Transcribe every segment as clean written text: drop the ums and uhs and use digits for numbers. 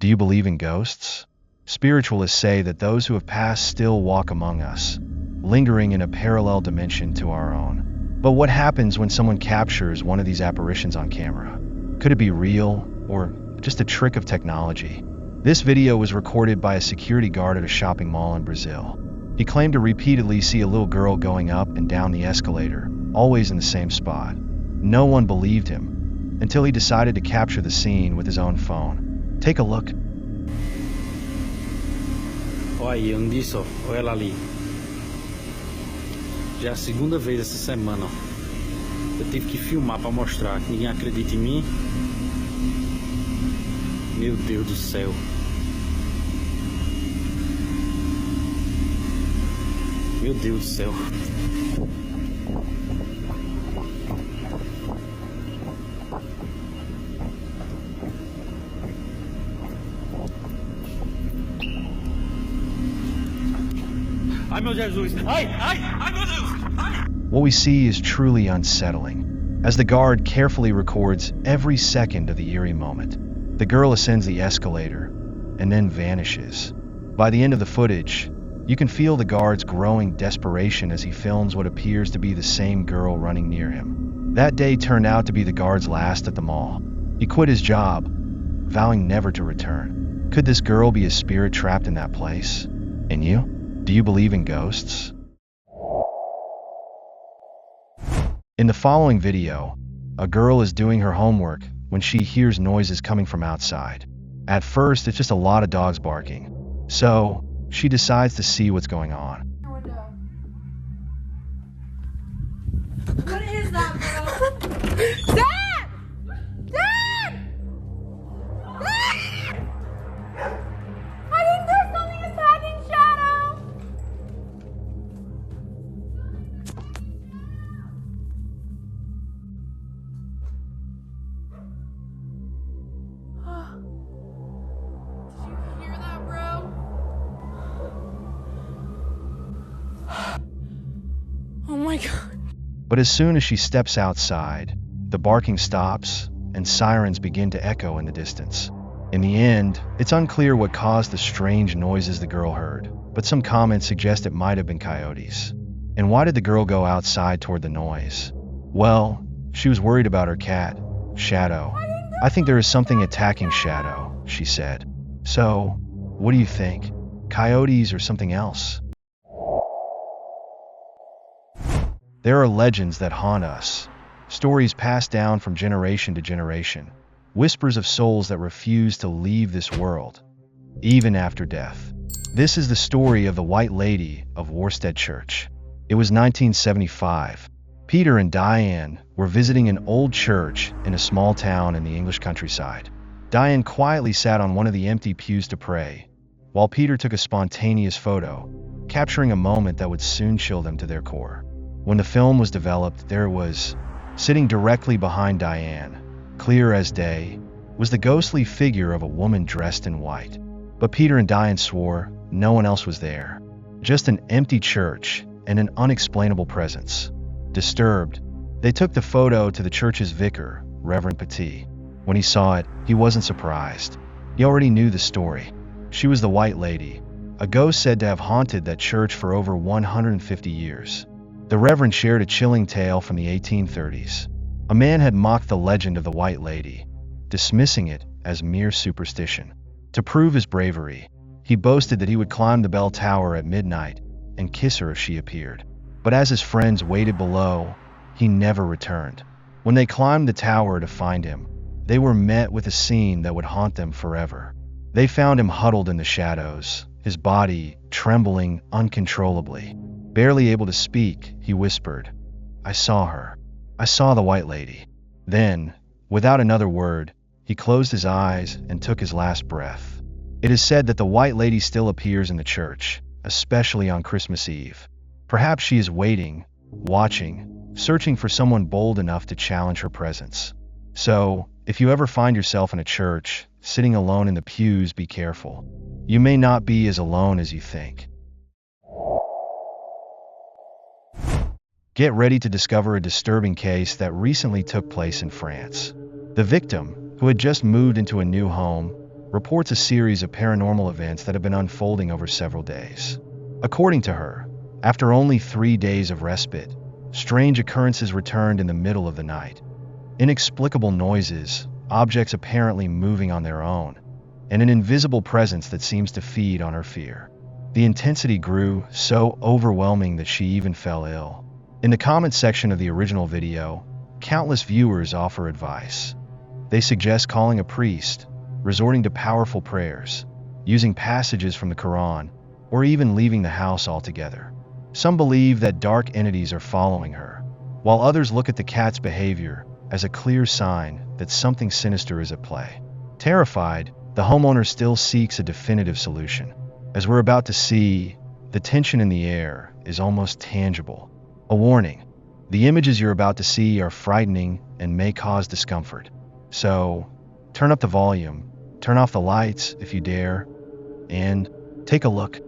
Do you believe in ghosts? Spiritualists say that those who have passed still walk among us, lingering in a parallel dimension to our own. But what happens when someone captures one of these apparitions on camera? Could it be real, or just a trick of technology? This video was recorded by a security guard at a shopping mall in Brazil. He claimed to repeatedly see a little girl going up and down the escalator, always in the same spot. No one believed him, until he decided to capture the scene with his own phone. Take a look. Olha aí, eu não disse, ó. Olha ela ali. Já é a segunda vez essa semana, ó. Eu tive que filmar pra mostrar, que ninguém acredita em mim. Meu Deus do céu. Meu Deus do céu. Ai, meu Jesus! Ai, meu Deus! Ai! What we see is truly unsettling, as the guard carefully records every second of the eerie moment. The girl ascends the escalator, and then vanishes. By the end of the footage, you can feel the guard's growing desperation as he films what appears to be the same girl running near him. That day turned out to be the guard's last at the mall. He quit his job, vowing never to return. Could this girl be a spirit trapped in that place? And you? Do you believe in ghosts? In the following video, a girl is doing her homework when she hears noises coming from outside. At first, it's just a lot of dogs barking. So, she decides to see what's going on. What is that, bro? Dad! Dad! Dad! I think there's something attacking Shadow! Did you hear that, bro? Oh my god. But as soon as she steps outside, the barking stops and sirens begin to echo in the distance. In the end, it's unclear what caused the strange noises the girl heard, but some comments suggest it might have been coyotes. And why did the girl go outside toward the noise? Well, she was worried about her cat, Shadow. I think there is something attacking Shadow, she said. So, what do you think? Coyotes or something else? There are legends that haunt us, stories passed down from generation to generation, whispers of souls that refuse to leave this world, even after death. This is the story of the White Lady of Worstead Church. It was 1975. Peter and Diane were visiting an old church in a small town in the English countryside. Diane quietly sat on one of the empty pews to pray, while Peter took a spontaneous photo, capturing a moment that would soon chill them to their core. When the film was developed, there was, sitting directly behind Diane, clear as day, was the ghostly figure of a woman dressed in white. But Peter and Diane swore no one else was there. Just an empty church and an unexplainable presence. Disturbed, they took the photo to the church's vicar, Reverend Petit. When he saw it, he wasn't surprised. He already knew the story. She was the White Lady, a ghost said to have haunted that church for over 150 years. The Reverend shared a chilling tale from the 1830s. A man had mocked the legend of the White Lady, dismissing it as mere superstition. To prove his bravery, he boasted that he would climb the bell tower at midnight and kiss her if she appeared. But as his friends waited below, he never returned. When they climbed the tower to find him, they were met with a scene that would haunt them forever. They found him huddled in the shadows, his body trembling uncontrollably. Barely able to speak, he whispered, "I saw her. I saw the White Lady." Then, without another word, he closed his eyes and took his last breath. It is said that the White Lady still appears in the church, especially on Christmas Eve. Perhaps she is waiting, watching, searching for someone bold enough to challenge her presence. So, if you ever find yourself in a church, sitting alone in the pews, be careful. You may not be as alone as you think. Get ready to discover a disturbing case that recently took place in France. The victim, who had just moved into a new home, reports a series of paranormal events that have been unfolding over several days. According to her, after only 3 days of respite, strange occurrences returned in the middle of the night. Inexplicable noises, objects apparently moving on their own, and an invisible presence that seems to feed on her fear. The intensity grew so overwhelming that she even fell ill. In the comments section of the original video, countless viewers offer advice. They suggest calling a priest, resorting to powerful prayers, using passages from the Quran, or even leaving the house altogether. Some believe that dark entities are following her, while others look at the cat's behavior as a clear sign that something sinister is at play. Terrified, the homeowner still seeks a definitive solution. As we're about to see, the tension in the air is almost tangible. A warning: the images you're about to see are frightening and may cause discomfort. So, turn up the volume, turn off the lights if you dare, and take a look.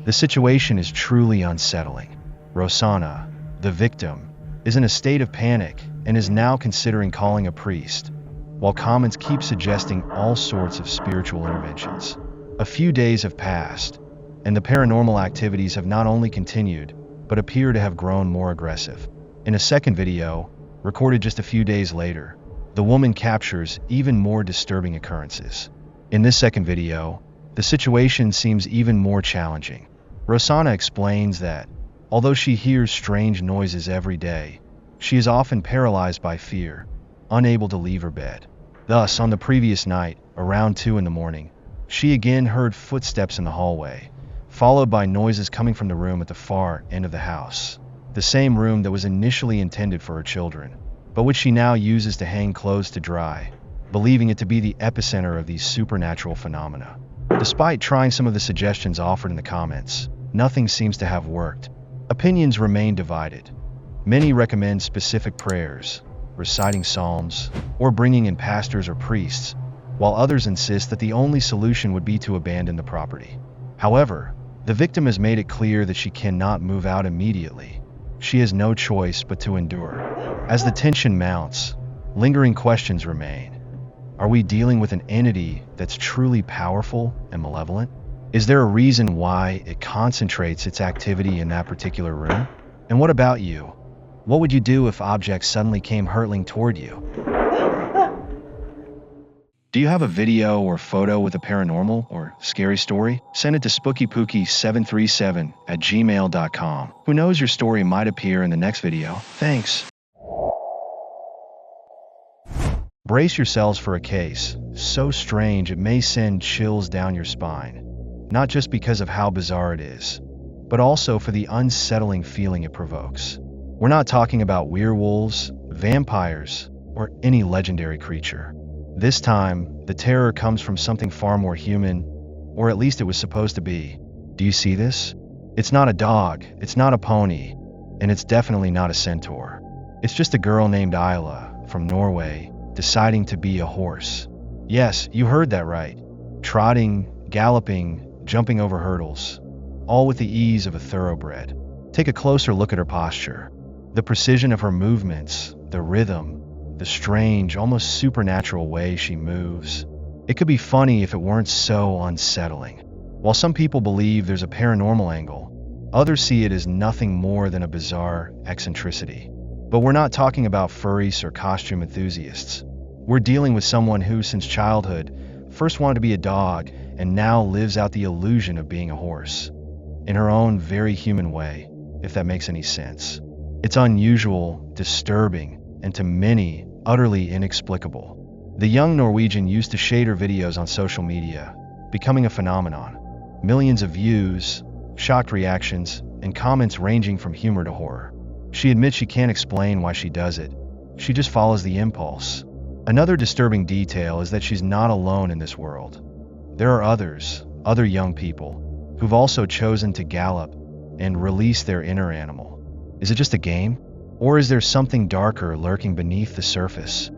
The situation is truly unsettling. Rosanna, the victim, is in a state of panic and is now considering calling a priest, while comments keep suggesting all sorts of spiritual interventions. A few days have passed, and the paranormal activities have not only continued, but appear to have grown more aggressive. In a second video, recorded just a few days later, the woman captures even more disturbing occurrences. In this second video, the situation seems even more challenging. Rosanna explains that, although she hears strange noises every day, she is often paralyzed by fear, unable to leave her bed. Thus, on the previous night, around 2 a.m, she again heard footsteps in the hallway, followed by noises coming from the room at the far end of the house. The same room that was initially intended for her children, but which she now uses to hang clothes to dry, believing it to be the epicenter of these supernatural phenomena. Despite trying some of the suggestions offered in the comments, nothing seems to have worked. Opinions remain divided. Many recommend specific prayers, reciting psalms, or bringing in pastors or priests, while others insist that the only solution would be to abandon the property. However, the victim has made it clear that she cannot move out immediately. She has no choice but to endure. As the tension mounts, lingering questions remain. Are we dealing with an entity that's truly powerful and malevolent? Is there a reason why it concentrates its activity in that particular room? And what about you? What would you do if objects suddenly came hurtling toward you? Do you have a video or photo with a paranormal or scary story? Send it to spookypooky737@gmail.com. Who knows, your story might appear in the next video. Thanks. Brace yourselves for a case so strange it may send chills down your spine. Not just because of how bizarre it is, but also for the unsettling feeling it provokes. We're not talking about werewolves, vampires, or any legendary creature. This time, the terror comes from something far more human, or at least it was supposed to be. Do you see this? It's not a dog, it's not a pony, and it's definitely not a centaur. It's just a girl named Isla from Norway deciding to be a horse. Yes, you heard that right. Trotting, galloping, jumping over hurdles, all with the ease of a thoroughbred. Take a closer look at her posture. The precision of her movements, the rhythm, the strange, almost supernatural way she moves. It could be funny if it weren't so unsettling. While some people believe there's a paranormal angle, Others see it as nothing more than a bizarre eccentricity. But we're not talking about furries or costume enthusiasts. We're dealing with someone who, since childhood, first wanted to be a dog and now lives out the illusion of being a horse. In her own very human way, if that makes any sense. It's unusual, disturbing, and to many, utterly inexplicable. The young Norwegian used to shade her videos on social media, becoming a phenomenon. Millions of views, shocked reactions, and comments ranging from humor to horror. She admits she can't explain why she does it. She just follows the impulse. Another disturbing detail is that she's not alone in this world. There are other young people, who've also chosen to gallop and release their inner animal. Is it just a game? Or is there something darker lurking beneath the surface?